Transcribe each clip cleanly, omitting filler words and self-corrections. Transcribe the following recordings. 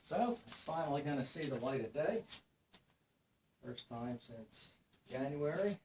So it's finally going to see the light of day. First time since January.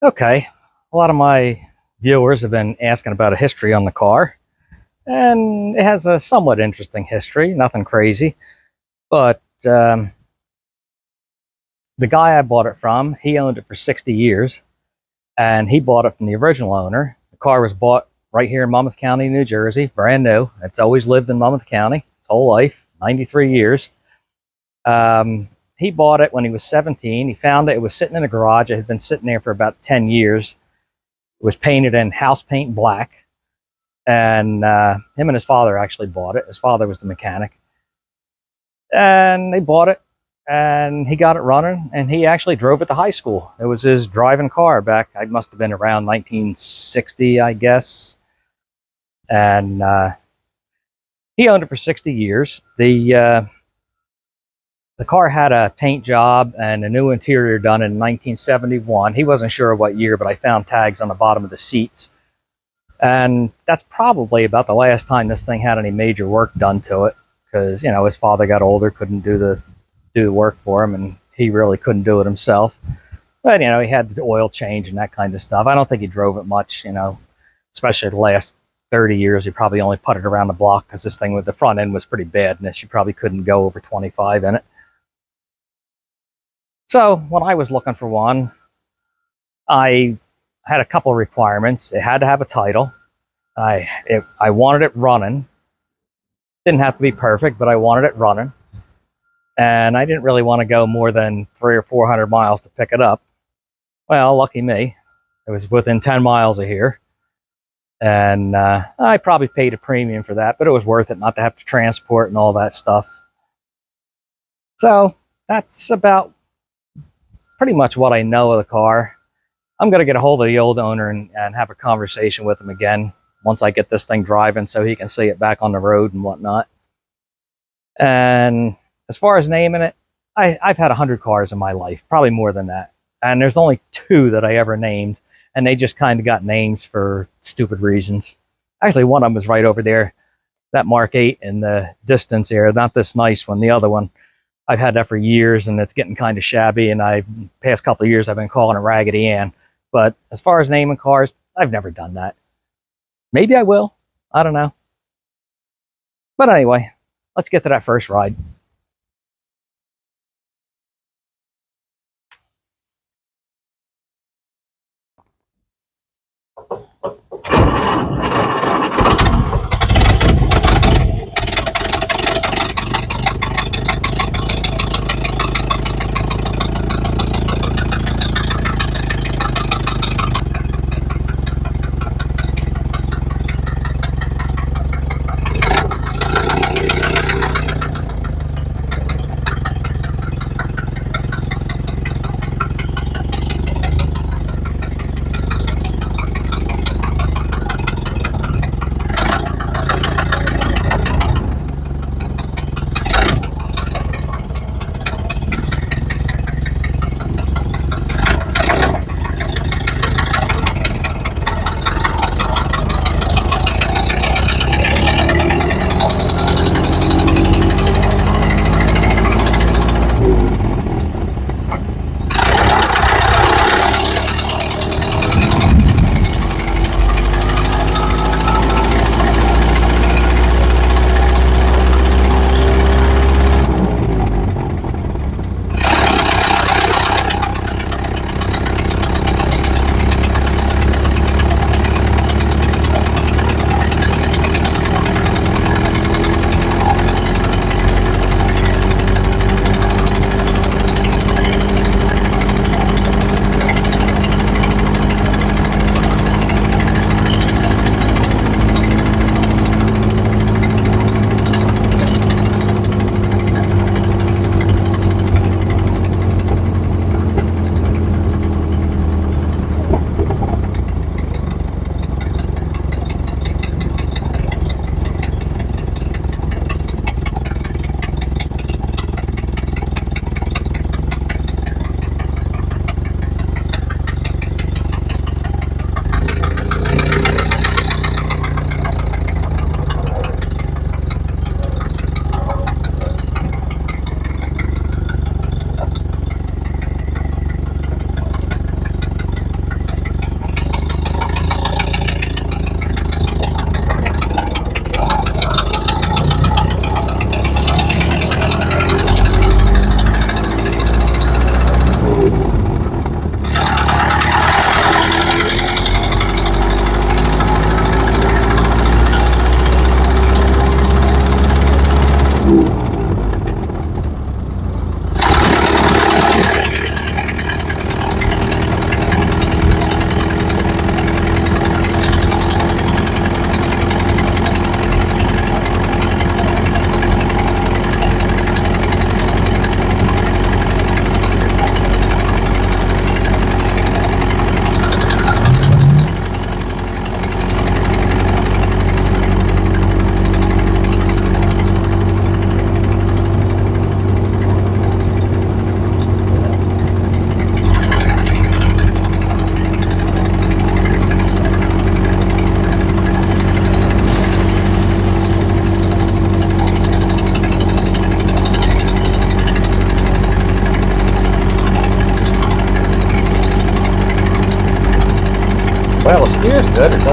Okay, a lot of my viewers have been asking about a history on the car, and it has a somewhat interesting history, nothing crazy, but the guy I bought it from, he owned it for 60 years, and he bought it from the original owner. The car was bought right here in Monmouth County, New Jersey, brand new. It's always lived in Monmouth County, its whole life, 93 years. He bought it when he was 17. He found it was sitting in a garage. It had been sitting there for about 10 years. It was painted in house paint black, and him and his father actually bought it. His father was the mechanic, and they bought it, and he got it running, and he actually drove it to high school. It was his driving car back, I must have been around 1960, I guess, and he owned it for 60 years. The car had a paint job and a new interior done in 1971. He wasn't sure what year, but I found tags on the bottom of the seats. And that's probably about the last time this thing had any major work done to it, because, you know, his father got older, couldn't do the work for him, and he really couldn't do it himself. But, you know, he had the oil change and that kind of stuff. I don't think he drove it much, you know, especially the last 30 years. He probably only putted around the block because this thing with the front end was pretty bad, and you probably couldn't go over 25 in it. So when I was looking for one, I had a couple of requirements. It had to have a title. I wanted it running. Didn't have to be perfect, but I wanted it running. And I didn't really want to go more than 300 or 400 miles to pick it up. Well, lucky me. It was within 10 miles of here. And I probably paid a premium for that, but it was worth it not to have to transport and all that stuff. So that's about pretty much what I know of the car. I'm going to get a hold of the old owner and have a conversation with him again once I get this thing driving so he can see it back on the road and whatnot. And as far as naming it, I've had 100 cars in my life, probably more than that. And there's only 2 that I ever named, and they just kind of got names for stupid reasons. Actually, one of them was right over there, that Mark 8 in the distance here, not this nice one, the other one. I've had that for years, and it's getting kind of shabby, and past couple of years I've been calling it Raggedy Ann. But as far as naming cars, I've never done that. Maybe I will. I don't know. But anyway, let's get to that first ride.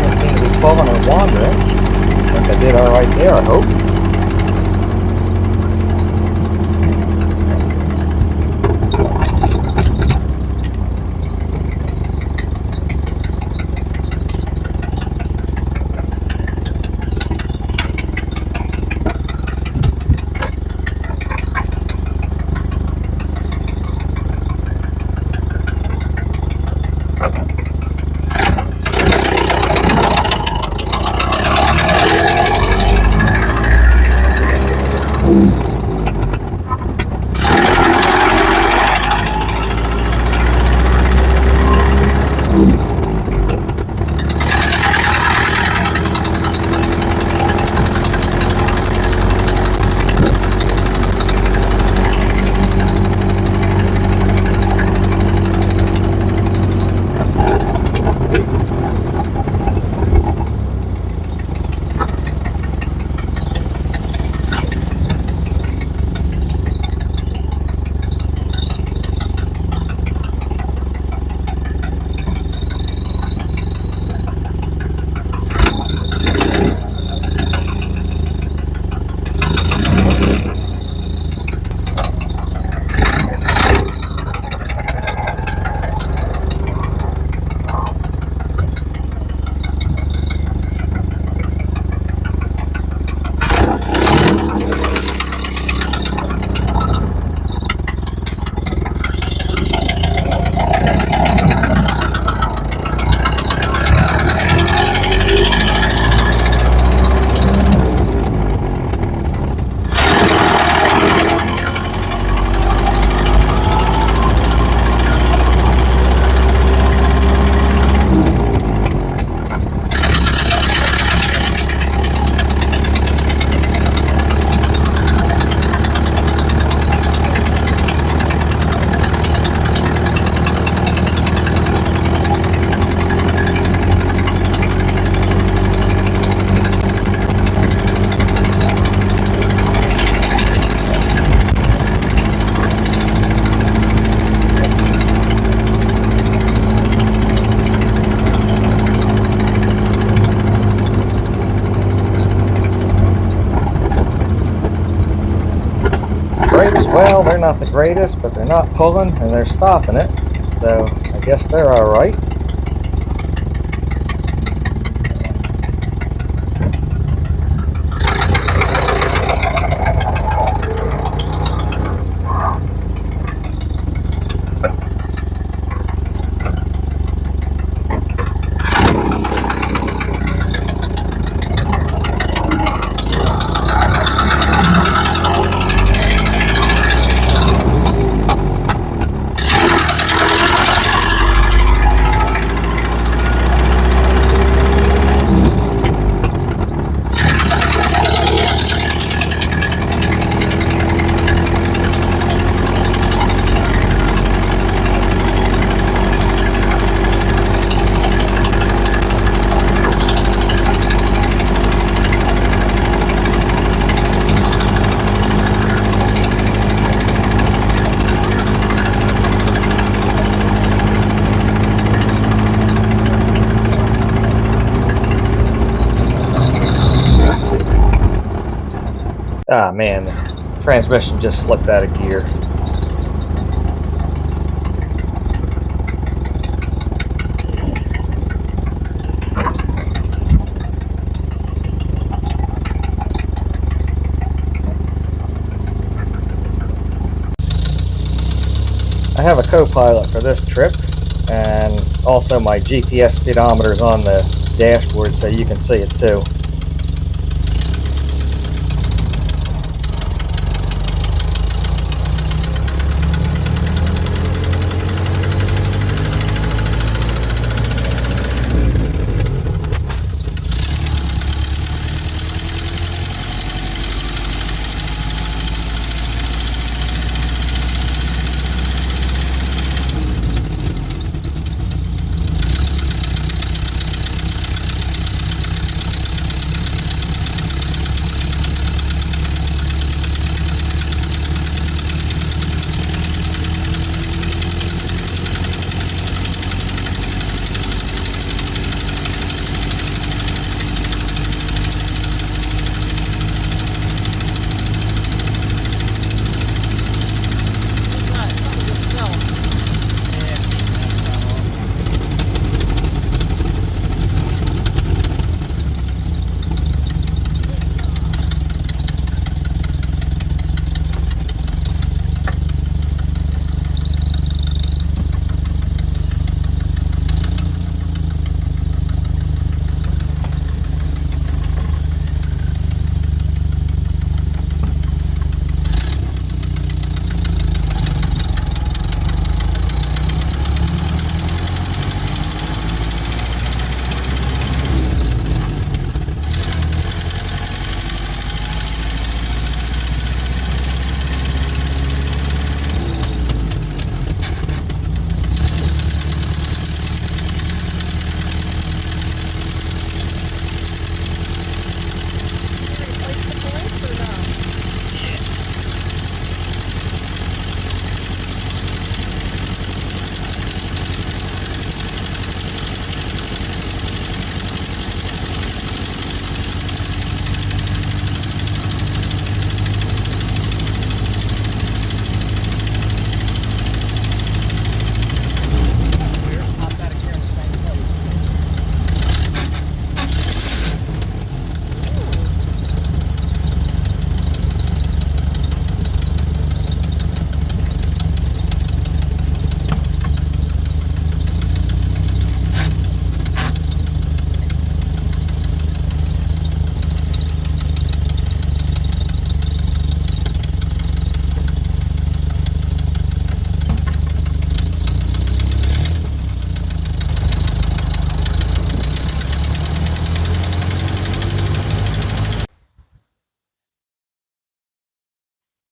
Doesn't seem to be pulling or wandering. I think I did all right there, I hope. Brakes, well, they're not the greatest, but they're not pulling and they're stopping it. So I guess they're all right. Ah man, the transmission just slipped out of gear. I have a co-pilot for this trip, and also my GPS speedometer is on the dashboard so you can see it too.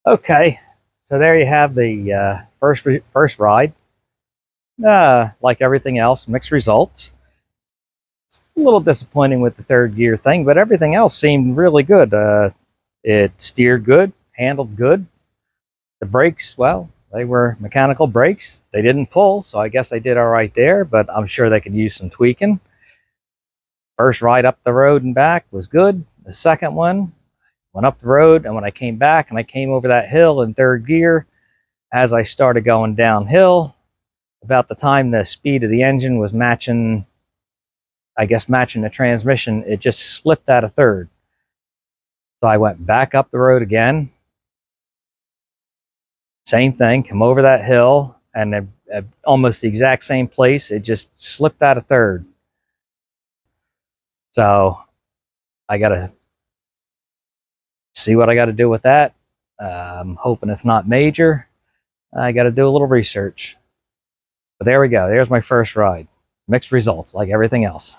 Okay, so there you have the first ride. Like everything else, mixed results. It's a little disappointing with the third gear thing, but everything else seemed really good. It steered good, handled good. The brakes, well, they were mechanical brakes. They didn't pull, so I guess they did all right there, but I'm sure they could use some tweaking. First ride up the road and back was good. The second one went up the road, and when I came back and I came over that hill in third gear, as I started going downhill, about the time the speed of the engine was matching, I guess matching the transmission, it just slipped out of third. So I went back up the road again. Same thing, come over that hill, and at almost the exact same place, it just slipped out of third. So I got to see what I got to do with that. I'm hoping it's not major. I got to do a little research. But there we go. There's my first ride. Mixed results, like everything else.